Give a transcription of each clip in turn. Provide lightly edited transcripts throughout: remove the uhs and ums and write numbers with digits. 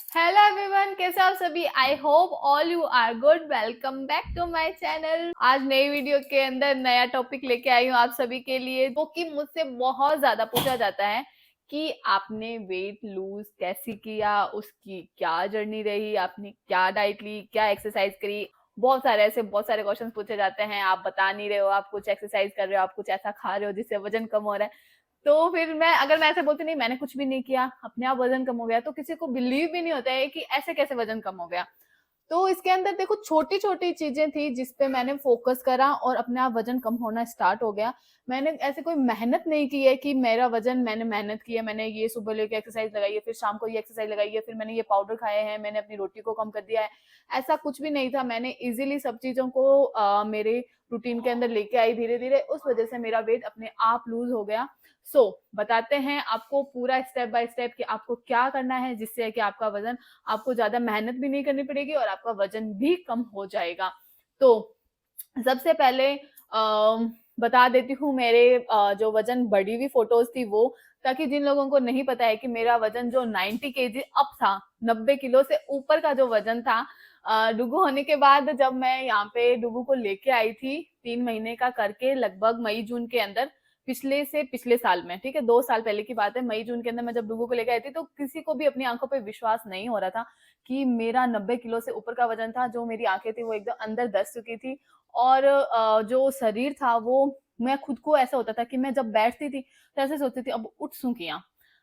Hello everyone, कैसे आप सभी। I hope all you are good. Welcome back to my channel. आज नई वीडियो के अंदर नया टॉपिक लेके आई हूँ आप सभी के लिए, जो कि मुझसे बहुत ज्यादा पूछा जाता है कि आपने वेट लूज कैसे किया, उसकी क्या जर्नी रही, आपने क्या डाइट ली, क्या एक्सरसाइज करी। बहुत सारे क्वेश्चंस पूछे जाते हैं। आप बता नहीं रहे हो, आप कुछ एक्सरसाइज कर रहे हो, आप कुछ ऐसा खा रहे हो जिससे वजन कम हो रहा है। तो फिर अगर मैं ऐसे बोलती नहीं, मैंने कुछ भी नहीं किया, अपने आप वजन कम हो गया, तो किसी को बिलीव भी नहीं होता है कि ऐसे कैसे वजन कम हो गया। तो इसके अंदर देखो, छोटी छोटी चीजें थी जिसपे मैंने फोकस करा और अपने आप वजन कम होना स्टार्ट हो गया। मैंने ऐसे कोई मेहनत नहीं की है कि मेरा वजन, मैंने मेहनत की है, मैंने ये सुबह लेके एक्सरसाइज लगाई है, फिर शाम को ये एक्सरसाइज लगाई है, फिर मैंने ये पाउडर खाए हैं, मैंने अपनी रोटी को कम कर दिया है। ऐसा कुछ भी नहीं था। मैंने इजीली सब चीजों को मेरे रूटीन के अंदर लेके आई धीरे धीरे। उस वजह से मेरा वेट अपने आप लूज हो गया। बताते हैं आपको पूरा स्टेप बाय स्टेप कि आपको क्या करना है, जिससे कि आपका वजन, आपको ज्यादा मेहनत भी नहीं करनी पड़ेगी और आपका वजन भी कम हो जाएगा। तो सबसे पहले बता देती हूँ मेरे जो वजन बढ़ी हुई फोटोज थी वो, ताकि जिन लोगों को नहीं पता है कि मेरा वजन जो 90 kg अप था, 90 किलो से ऊपर का जो वजन था, डुगू होने के बाद जब मैं यहाँ पे डुगू को लेके आई थी 3 महीने का करके, लगभग मई जून के अंदर, पिछले से पिछले साल में, ठीक है, 2 साल पहले की बात है। मई जून के अंदर मैं जब डुगू को लेके आई थी तो किसी को भी अपनी आंखों पे विश्वास नहीं हो रहा था कि मेरा 90 किलो से ऊपर का वजन था। जो मेरी आंखें थी वो एकदम अंदर दस चुकी थी। और जो शरीर था वो, मैं खुद को ऐसा होता था कि मैं जब बैठती थी तो ऐसे सोचती थी अब उठ सूं किया,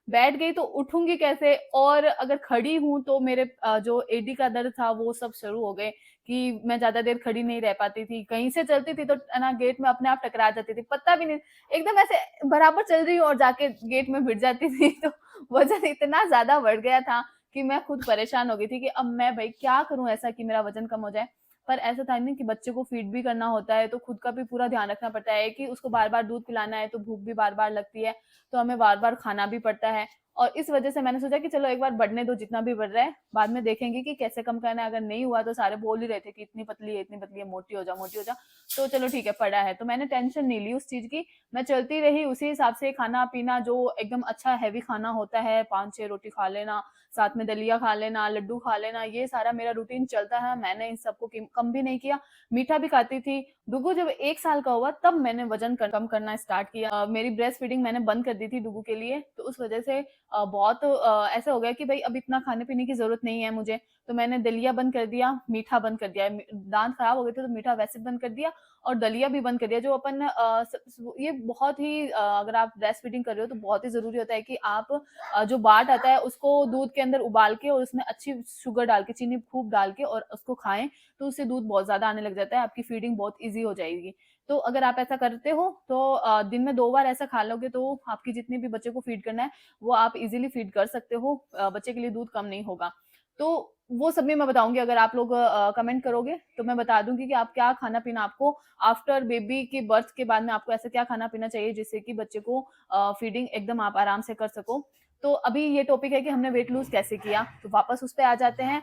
बैठ गई तो उठूंगी कैसे, और अगर खड़ी हूं तो मेरे जो एडी का दर्द था वो सब शुरू हो गए कि मैं ज्यादा देर खड़ी नहीं रह पाती थी। कहीं से चलती थी तो ना गेट में अपने आप टकरा जाती थी, पता भी नहीं, एकदम ऐसे बराबर चल रही हूँ और जाके गेट में भिड़ जाती थी। तो वजन इतना ज्यादा बढ़ गया था कि मैं खुद परेशान हो गई थी कि अब मैं भाई क्या करूं ऐसा कि मेरा वजन कम हो जाए। पर ऐसा था नहीं कि बच्चे को फीड भी करना होता है तो खुद का भी पूरा ध्यान रखना पड़ता है कि उसको बार बार दूध पिलाना है तो भूख भी बार बार लगती है, तो हमें बार बार खाना भी पड़ता है। और इस वजह से मैंने सोचा कि चलो एक बार बढ़ने दो, जितना भी बढ़ रहा है, बाद में देखेंगे कि कैसे कम करना है। अगर नहीं हुआ तो सारे बोल ही रहे थे कि इतनी पतली है, इतनी पतली है, मोटी हो जा, मोटी हो जा। तो चलो ठीक है, पड़ा है तो मैंने टेंशन नहीं ली उस चीज की। मैं चलती रही उसी हिसाब से, खाना पीना जो एकदम अच्छा हैवी खाना होता है, 5-6 रोटी खा लेना, साथ में दलिया खा लेना, लड्डू खा लेना, ये सारा मेरा रूटीन चलता है। मैंने इन सबको कम भी नहीं किया, मीठा भी खाती थी। डुगू जब 1 साल का हुआ तब मैंने वजन कम करना स्टार्ट किया। मेरी ब्रेस्ट फीडिंग मैंने बंद कर दी थी डुगू के लिए, तो उस वजह से बहुत ऐसा हो गया कि भाई अब इतना खाने पीने की जरूरत नहीं है मुझे। तो मैंने दलिया बंद कर दिया, मीठा बंद कर दिया। दांत खराब हो गए थे तो मीठा वैसे बंद कर दिया और दलिया भी बंद कर दिया। जो अपन ये बहुत ही अगर आप ब्रेस्ट फीडिंग कर रहे हो तो बहुत ही जरूरी होता है कि आप जो बाट आता है उसको दूध के अंदर उबाल के और उसमें अच्छी शुगर डाल के, चीनी खूब डाल के और उसको खाएं, तो उससे दूध बहुत ज्यादा आने लग जाता है, आपकी फीडिंग बहुत ईजी हो जाएगी। तो अगर आप ऐसा करते हो तो दिन में 2 बार ऐसा खा लोगे तो आपकी जितनी भी बच्चे को फीड करना है वो आप इजीली फीड कर सकते हो। बच्चे के लिए दूध कम नहीं होगा। तो वो सब भी मैं बताऊंगी। अगर आप लोग कमेंट करोगे तो मैं बता दूंगी कि आप क्या खाना पीना, आपको आफ्टर बेबी के बर्थ के बाद में आपको ऐसा क्या खाना पीना चाहिए जिससे कि बच्चे को फीडिंग एकदम आप आराम से कर सको। तो अभी ये टॉपिक है कि हमने वेट लूज कैसे किया, तो वापस उस पर आ जाते हैं।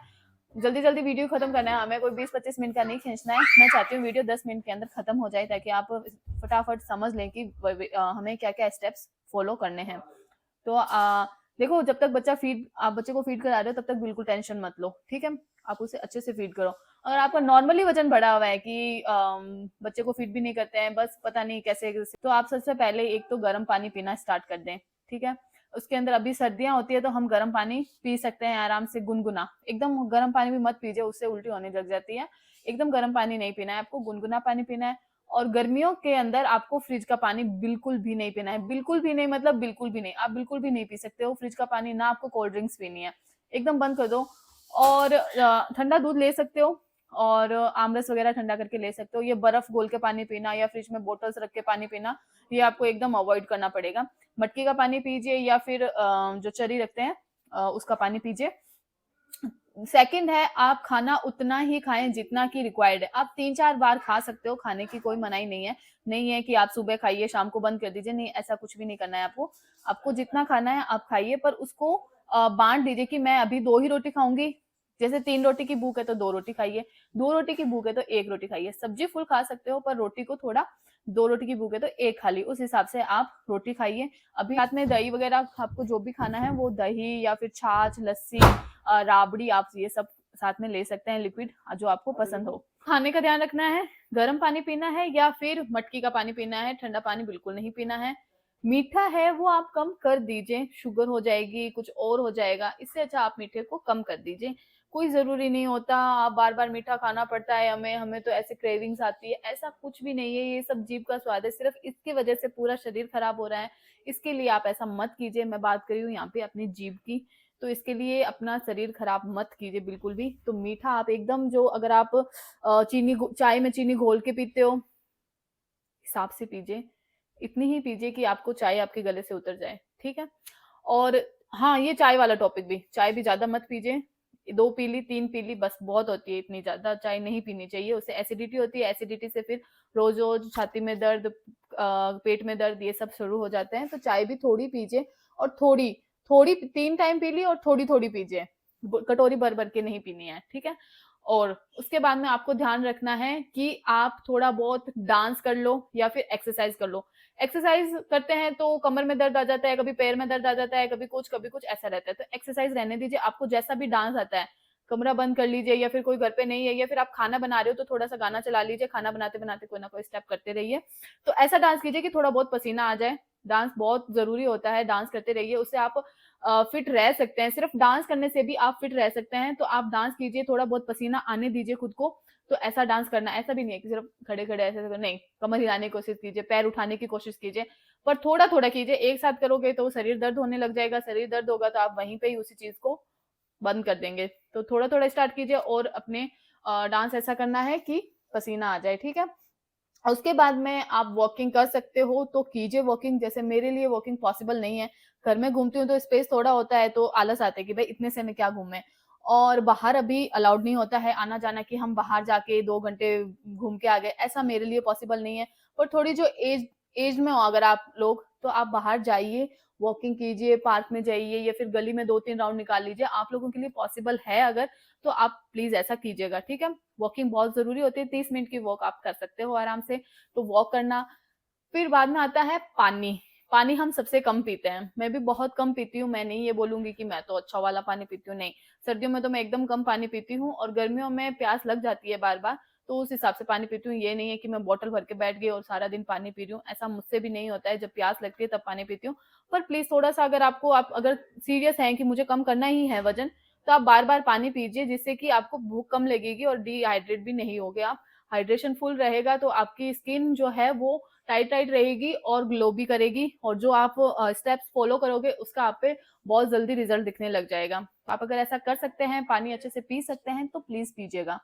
जल्दी जल्दी वीडियो खत्म करना है हमें, कोई 20-25 मिनट का नहीं खींचना है। मैं चाहती हूँ वीडियो 10 मिनट के अंदर खत्म हो जाए ताकि आप फटाफट समझ लें कि हमें क्या क्या स्टेप्स फॉलो करने हैं। तो देखो, जब तक आप बच्चे को फीड करा रहे हो तब तक बिल्कुल टेंशन मत लो, ठीक है। आप उसे अच्छे से फीड करो। अगर आपका नॉर्मली वजन बढ़ा हुआ है कि बच्चे को फीड भी नहीं करते हैं, बस पता नहीं कैसे, तो आप सबसे पहले एक तो गर्म पानी पीना स्टार्ट कर दें, ठीक है। उसके अंदर अभी सर्दियां होती है तो हम गर्म पानी पी सकते हैं आराम से, गुनगुना। एकदम गर्म पानी भी मत पीजिए, उससे उल्टी होने लग जाती है। एकदम गर्म पानी नहीं पीना है आपको, गुनगुना पानी पीना है। और गर्मियों के अंदर आपको फ्रिज का पानी बिल्कुल भी नहीं पीना है, बिल्कुल भी नहीं, मतलब बिल्कुल भी नहीं, आप बिल्कुल भी नहीं पी सकते हो फ्रिज का पानी। ना आपको कोल्ड ड्रिंक्स पीनी है, एकदम बंद कर दो। और ठंडा दूध ले सकते हो और आमरस वगैरह ठंडा करके ले सकते हो। ये बर्फ घोल के पानी पीना या फ्रिज में बोतल्स रख के पानी पीना, ये आपको एकदम अवॉइड करना पड़ेगा। मटकी का पानी पीजिए या फिर जो चरी रखते हैं उसका पानी पीजिए। सेकंड है, आप खाना उतना ही खाएं जितना कि रिक्वायर्ड है। आप 3-4 बार खा सकते हो, खाने की कोई मनाही नहीं है। नहीं है कि आप सुबह खाइए शाम को बंद कर दीजिए, नहीं, ऐसा कुछ भी नहीं करना है आपको। आपको जितना खाना है आप खाइए, पर उसको बांट दीजिए कि मैं अभी 2 ही रोटी खाऊंगी। जैसे 3 रोटी की भूख है तो 2 रोटी खाइए, 2 रोटी की भूख है तो 1 रोटी खाइए। सब्जी फुल खा सकते हो पर रोटी को थोड़ा, 2 रोटी की भूख है तो एक खा ली, उस हिसाब से आप रोटी खाइए। अभी रात में दही वगैरह आपको जो भी खाना है वो दही या फिर छाछ, लस्सी, राबड़ी, आप ये सब साथ में ले सकते हैं, लिक्विड जो आपको पसंद हो। खाने का ध्यान रखना है, गर्म पानी पीना है या फिर मटकी का पानी पीना है, ठंडा पानी बिल्कुल नहीं पीना है। मीठा है वो आप कम कर दीजिए, शुगर हो जाएगी, कुछ और हो जाएगा, इससे अच्छा आप मीठे को कम कर दीजिए। कोई जरूरी नहीं होता आप बार बार मीठा खाना पड़ता है, हमें हमें तो ऐसे क्रेविंग्स आती है, ऐसा कुछ भी नहीं है। ये सब जीभ का स्वाद है, सिर्फ इसकी वजह से पूरा शरीर खराब हो रहा है, इसके लिए आप ऐसा मत कीजिए। मैं बात कर रही हूँ यहाँ पे अपनी जीभ की, तो इसके लिए अपना शरीर खराब मत कीजिए बिल्कुल भी। तो मीठा आप एकदम, जो अगर आप चीनी चाय में चीनी घोल के पीते हो, हिसाब से पीजिए, इतनी ही पीजिए कि आपको चाय आपके गले से उतर जाए, ठीक है। और हाँ, ये चाय वाला टॉपिक भी, चाय भी ज्यादा मत पीजिए, 2 पीली 3 पीली बस बहुत होती है, इतनी ज्यादा चाय नहीं पीनी चाहिए, उससे एसिडिटी होती है, एसिडिटी से फिर रोज रोज छाती में दर्द, पेट में दर्द, ये सब शुरू हो जाते हैं। तो चाय भी थोड़ी पीजिए, और थोड़ी थोड़ी 3 टाइम पी ली, और थोड़ी थोड़ी पीजिए, कटोरी भर भर के नहीं पीनी है, ठीक है। और उसके बाद में आपको ध्यान रखना है कि आप थोड़ा बहुत डांस कर लो या फिर एक्सरसाइज कर लो। एक्सरसाइज करते हैं तो कमर में दर्द आ जाता है, कभी पैर में दर्द आ जाता है, कभी कुछ ऐसा रहता है, तो एक्सरसाइज रहने दीजिए। आपको जैसा भी डांस आता है, कमरा बंद कर लीजिए, या फिर कोई घर पे नहीं है, या फिर आप खाना बना रहे हो तो थोड़ा सा गाना चला लीजिए, खाना बनाते बनाते कोई ना कोई स्टेप करते रहिए। तो ऐसा डांस कीजिए कि थोड़ा बहुत पसीना आ जाए। डांस बहुत जरूरी होता है, डांस करते रहिए, उससे आप फिट रह सकते हैं। सिर्फ डांस करने से भी आप फिट रह सकते हैं, तो आप डांस कीजिए, थोड़ा बहुत पसीना आने दीजिए खुद को। तो ऐसा डांस करना, ऐसा भी नहीं है कि सिर्फ खड़े खड़े ऐसे नहीं, कमर हिलाने की कोशिश कीजिए, पैर उठाने की कोशिश कीजिए, पर थोड़ा थोड़ा कीजिए। एक साथ करोगे तो शरीर दर्द होने लग जाएगा, शरीर दर्द होगा तो आप वहीं पे ही उसी चीज को बंद कर देंगे। तो थोड़ा थोड़ा स्टार्ट कीजिए, और अपने डांस ऐसा करना है कि पसीना आ जाए, ठीक है। उसके बाद में आप वॉकिंग कर सकते हो तो कीजिए वॉकिंग। जैसे मेरे लिए वॉकिंग पॉसिबल नहीं है, घर में घूमती हूँ तो स्पेस थोड़ा होता है, तो आलस आता है कि भाई इतने से में क्या घूमे, और बाहर अभी अलाउड नहीं होता है आना जाना कि हम बाहर जाके 2 घंटे घूम के आ गए, ऐसा मेरे लिए पॉसिबल नहीं है। पर थोड़ी जो एज एज में हो अगर आप लोग, तो आप बाहर जाइए, वॉकिंग कीजिए, पार्क में जाइए, या फिर गली में 2-3 राउंड निकाल लीजिए। आप लोगों के लिए पॉसिबल है अगर, तो आप प्लीज ऐसा कीजिएगा, ठीक है। वॉकिंग बहुत जरूरी होती है, 30 मिनट की वॉक आप कर सकते हो आराम से, तो वॉक करना। फिर बाद में आता है पानी। पानी हम सबसे कम पीते हैं, मैं भी बहुत कम पीती हूँ, मैं नहीं ये बोलूंगी कि मैं तो अच्छा वाला पानी पीती हूँ, नहीं। सर्दियों में तो मैं एकदम कम पानी पीती हूँ, और गर्मियों में प्यास लग जाती है बार बार, तो उस हिसाब से पानी पीती हूँ। ये नहीं है कि मैं बोतल भर के बैठ गई और सारा दिन पानी पी रही हूँ, ऐसा मुझसे भी नहीं होता है, जब प्यास लगती है तब पानी पीती हूँ। पर प्लीज थोड़ा सा, अगर आपको, आप अगर सीरियस हैं कि मुझे कम करना ही है वजन, तो आप बार बार पानी पीजिए, जिससे कि आपको भूख कम लगेगी और डिहाइड्रेट भी नहीं होगे आप। हाइड्रेशन फुल रहेगा तो आपकी स्किन जो है वो टाइट टाइट रहेगी और ग्लो भी करेगी, और जो आप स्टेप्स फॉलो करोगे उसका आप पे बहुत जल्दी रिजल्ट दिखने लग जाएगा। तो आप अगर ऐसा कर सकते हैं, पानी अच्छे से पी सकते हैं, तो प्लीज पीजिएगा।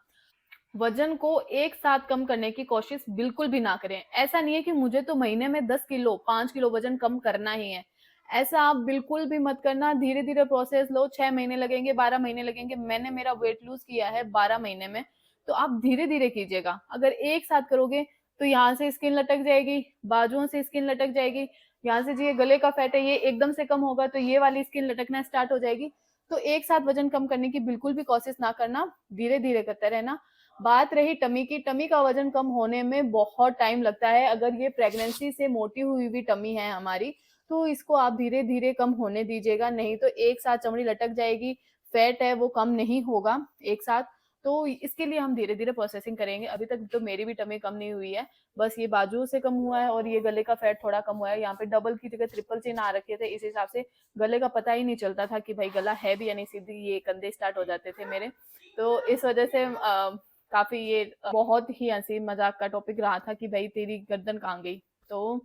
वजन को एक साथ कम करने की कोशिश बिल्कुल भी ना करें। ऐसा नहीं है कि मुझे तो महीने में 10 किलो 5 किलो वजन कम करना ही है, ऐसा आप बिल्कुल भी मत करना। धीरे धीरे प्रोसेस लो, 6 महीने लगेंगे, 12 महीने लगेंगे। मैंने मेरा वेट लूज किया है 12 महीने में, तो आप धीरे धीरे कीजिएगा। अगर एक साथ करोगे तो यहाँ से स्किन लटक जाएगी, बाजुओं से स्किन लटक जाएगी, यहाँ से जो ये गले का फैट है ये एकदम से कम होगा तो ये वाली स्किन लटकना स्टार्ट हो जाएगी। तो एक साथ वजन कम करने की बिल्कुल भी कोशिश ना करना, धीरे धीरे करते रहना। बात रही टमी की, टमी का वजन कम होने में बहुत टाइम लगता है। अगर ये प्रेगनेंसी से मोटी हुई हुई टमी है हमारी, तो इसको आप धीरे धीरे कम होने दीजिएगा, नहीं तो एक साथ चमड़ी लटक जाएगी, फैट है वो कम नहीं होगा एक साथ। तो इसके लिए हम धीरे धीरे प्रोसेसिंग करेंगे। अभी तक तो मेरी भी टमी कम नहीं हुई है, बस ये बाजुओं से कम हुआ है और ये गले का फैट थोड़ा कम हुआ है। यहाँ पे डबल की जगह ट्रिपल चिन्ह आ रखे थे, इस हिसाब से गले का पता ही नहीं चलता था कि भाई गला है भी या नहीं, सीधी ये कंधे स्टार्ट हो जाते थे मेरे। तो इस वजह से काफी ये बहुत ही हंसी मजाक का टॉपिक रहा था कि भाई तेरी गर्दन कहाँ गई। तो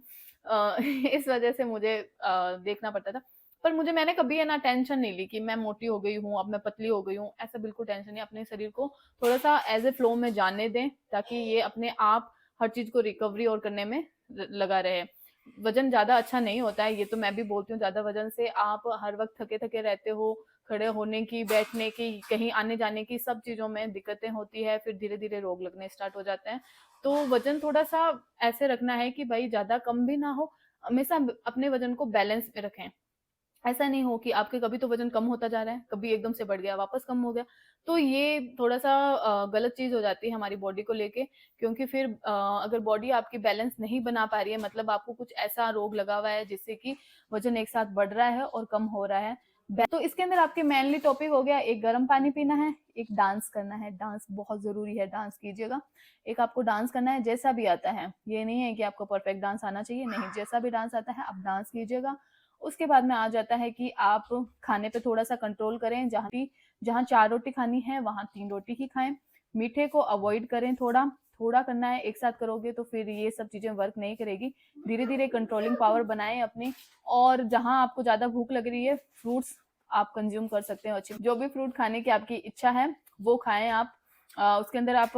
इस वजह से मुझे देखना पड़ता था। पर मैंने कभी है ना टेंशन नहीं ली कि मैं मोटी हो गई हूँ, अब मैं पतली हो गई हूँ, ऐसा बिल्कुल टेंशन नहीं। अपने शरीर को थोड़ा सा एज ए फ्लो में जाने दें, ताकि ये अपने आप हर चीज को रिकवरी और करने में लगा रहे। वजन ज्यादा अच्छा नहीं होता है, ये तो मैं भी बोलती हूँ। ज्यादा वजन से आप हर वक्त थके थके रहते हो, खड़े होने की, बैठने की, कहीं आने जाने की, सब चीजों में दिक्कतें होती है, फिर धीरे धीरे रोग लगने स्टार्ट हो जाते हैं। तो वजन थोड़ा सा ऐसे रखना है कि भाई ज्यादा कम भी ना हो, हमेशा अपने वजन को बैलेंस में रखें। ऐसा नहीं हो कि आपके कभी तो वजन कम होता जा रहा है, कभी एकदम से बढ़ गया, वापस कम हो गया। तो ये थोड़ा सा गलत चीज हो जाती है हमारी बॉडी को लेके, क्योंकि फिर अगर बॉडी आपकी बैलेंस नहीं बना पा रही है, मतलब आपको कुछ ऐसा रोग लगा हुआ है जिससे कि वजन एक साथ बढ़ रहा है और कम हो रहा है। तो इसके अंदर आपके मेनली टॉपिक हो गया, एक गर्म पानी पीना है, एक डांस करना है। डांस बहुत जरूरी है, डांस कीजिएगा। एक आपको डांस करना है जैसा भी आता है, ये नहीं है कि आपको परफेक्ट डांस आना चाहिए, नहीं, जैसा भी डांस आता है आप डांस कीजिएगा। उसके बाद में आ जाता है कि आप खाने पे थोड़ा सा कंट्रोल करें, जहाँ 4 रोटी खानी है वहां 3 रोटी ही खाएं। मीठे को अवॉइड करें, थोड़ा थोड़ा करना है, एक साथ करोगे तो फिर ये सब चीजें वर्क नहीं करेगी। धीरे धीरे कंट्रोलिंग पावर बनाएं अपनी। और जहां आपको ज्यादा भूख लग रही है, फ्रूट्स आप कंज्यूम कर सकते हो। अच्छी जो भी फ्रूट खाने की आपकी इच्छा है वो खाएं आप। उसके अंदर आप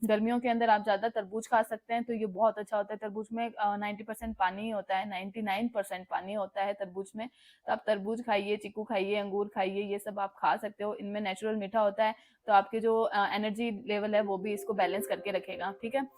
गर्मियों के अंदर आप ज्यादा तरबूज खा सकते हैं, तो ये बहुत अच्छा होता है। तरबूज में 90% पानी ही होता है, 99% पानी होता है तरबूज में। तो आप तरबूज खाइए, चीकू खाइए, अंगूर खाइए, ये सब आप खा सकते हो। इनमें नेचुरल मीठा होता है, तो आपके जो एनर्जी लेवल है वो भी इसको बैलेंस करके रखेगा, ठीक है।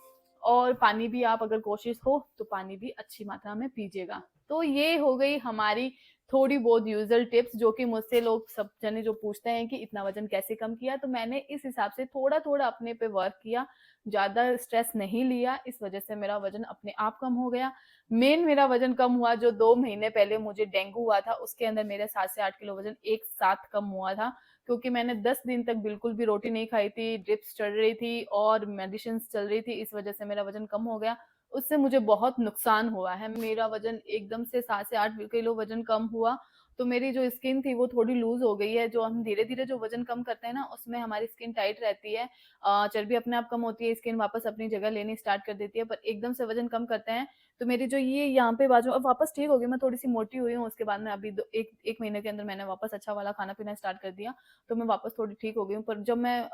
और पानी भी आप अगर कोशिश हो तो पानी भी अच्छी मात्रा में पीजिएगा। तो ये हो गई हमारी थोड़ी बहुत यूजल टिप्स, जो कि मुझसे लोग सब जने जो पूछते हैं कि इतना वजन कैसे कम किया, तो मैंने इस हिसाब से थोड़ा थोड़ा अपने पे वर्क किया, ज्यादा स्ट्रेस नहीं लिया, इस वजह से मेरा वजन अपने आप कम हो गया। मेन मेरा वजन कम हुआ जो 2 महीने पहले मुझे डेंगू हुआ था, उसके अंदर मेरे 7 से 8 किलो वजन एक साथ कम हुआ था, क्योंकि मैंने 10 दिन तक बिल्कुल भी रोटी नहीं खाई थी, ड्रिप्स चल रही थी और मेडिसिन चल रही थी, इस वजह से मेरा वजन कम हो गया। उससे मुझे बहुत नुकसान हुआ है, मेरा वजन एकदम से 7 से 8 किलो वजन कम हुआ। तो मेरी जो स्किन थी वो थोड़ी लूज हो गई है। जो हम धीरे धीरे जो वजन कम करते हैं ना, उसमें हमारी स्किन टाइट रहती है, चर्बी अपने आप कम होती है, स्किन वापस अपनी जगह लेनी स्टार्ट कर देती है। पर एकदम से वजन कम करते हैं तो मेरी जो ये यहाँ पे बाजू अब वापस ठीक हो गई, मैं थोड़ी सी मोटी हुई हूँ। उसके बाद में अभी एक महीने के अंदर मैंने वापस अच्छा वाला खाना पीना स्टार्ट कर दिया, तो मैं वापस थोड़ी ठीक हो गई हूँ। पर जब मैं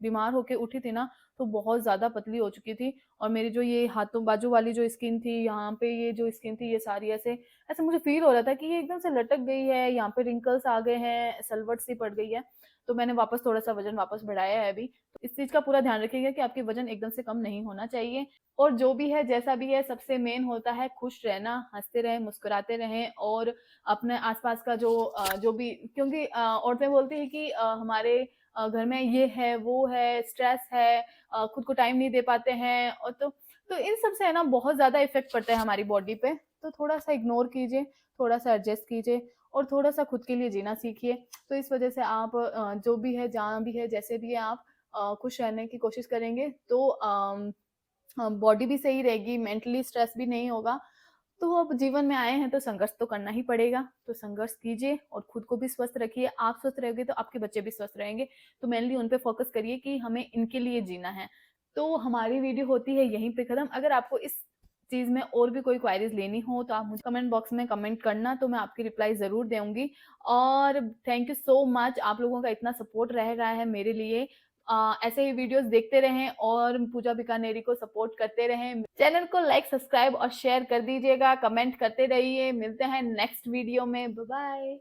बीमार होके उठी थी ना, तो बहुत ज्यादा पतली हो चुकी थी, और मेरी जो ये हाथों बाजू वाली जो स्किन थी, यहाँ पे ये जो स्किन थी, ये सारी ऐसे ऐसे मुझे फील हो रहा था कि ये एकदम से लटक गई है, यहाँ पे रिंकल्स आ गए हैं, सलवट सी पड़ गई है। तो मैंने वापस थोड़ा सा वजन वापस बढ़ाया है अभी। तो इस चीज का पूरा ध्यान रखिएगा कि आपके वजन एकदम से कम नहीं होना चाहिए। और जो भी है जैसा भी है, सबसे मेन होता है खुश रहना, हंसते रहें, मुस्कुराते रहें। और अपने आसपास का जो भी, क्योंकि औरतें बोलती है कि हमारे घर में ये है वो है, स्ट्रेस है, खुद को टाइम नहीं दे पाते हैं, और तो इन सब से है ना बहुत ज्यादा इफेक्ट पड़ता है हमारी बॉडी पे। तो थोड़ा सा इग्नोर कीजिए, थोड़ा सा एडजस्ट कीजिए, और थोड़ा सा खुद के लिए जीना सीखिए। तो इस वजह से आप जो भी है, जहाँ भी है, जैसे भी है, आप खुश रहने की कोशिश करेंगे तो बॉडी भी सही रहेगी, मेंटली स्ट्रेस भी नहीं होगा। तो अब जीवन में आए हैं तो संघर्ष तो करना ही पड़ेगा, तो संघर्ष कीजिए और खुद को भी स्वस्थ रखिए। आप स्वस्थ रहोगे तो आपके बच्चे भी स्वस्थ रहेंगे। तो मेनली उन पे फोकस करिए कि हमें इनके लिए जीना है। तो हमारी वीडियो होती है यहीं पे खत्म। अगर आपको इस चीज में और भी कोई क्वायरीज लेनी हो तो आप मुझे कमेंट बॉक्स में कमेंट करना, तो मैं आपकी रिप्लाई जरूर दूंगी। और थैंक यू सो मच, आप लोगों का इतना सपोर्ट रह रहा है मेरे लिए। ऐसे ही वीडियोस देखते रहें और पूजा बीकानेरी को सपोर्ट करते रहें। चैनल को लाइक, सब्सक्राइब और शेयर कर दीजिएगा, कमेंट करते रहिए। मिलते हैं नेक्स्ट वीडियो में, बाय बाय।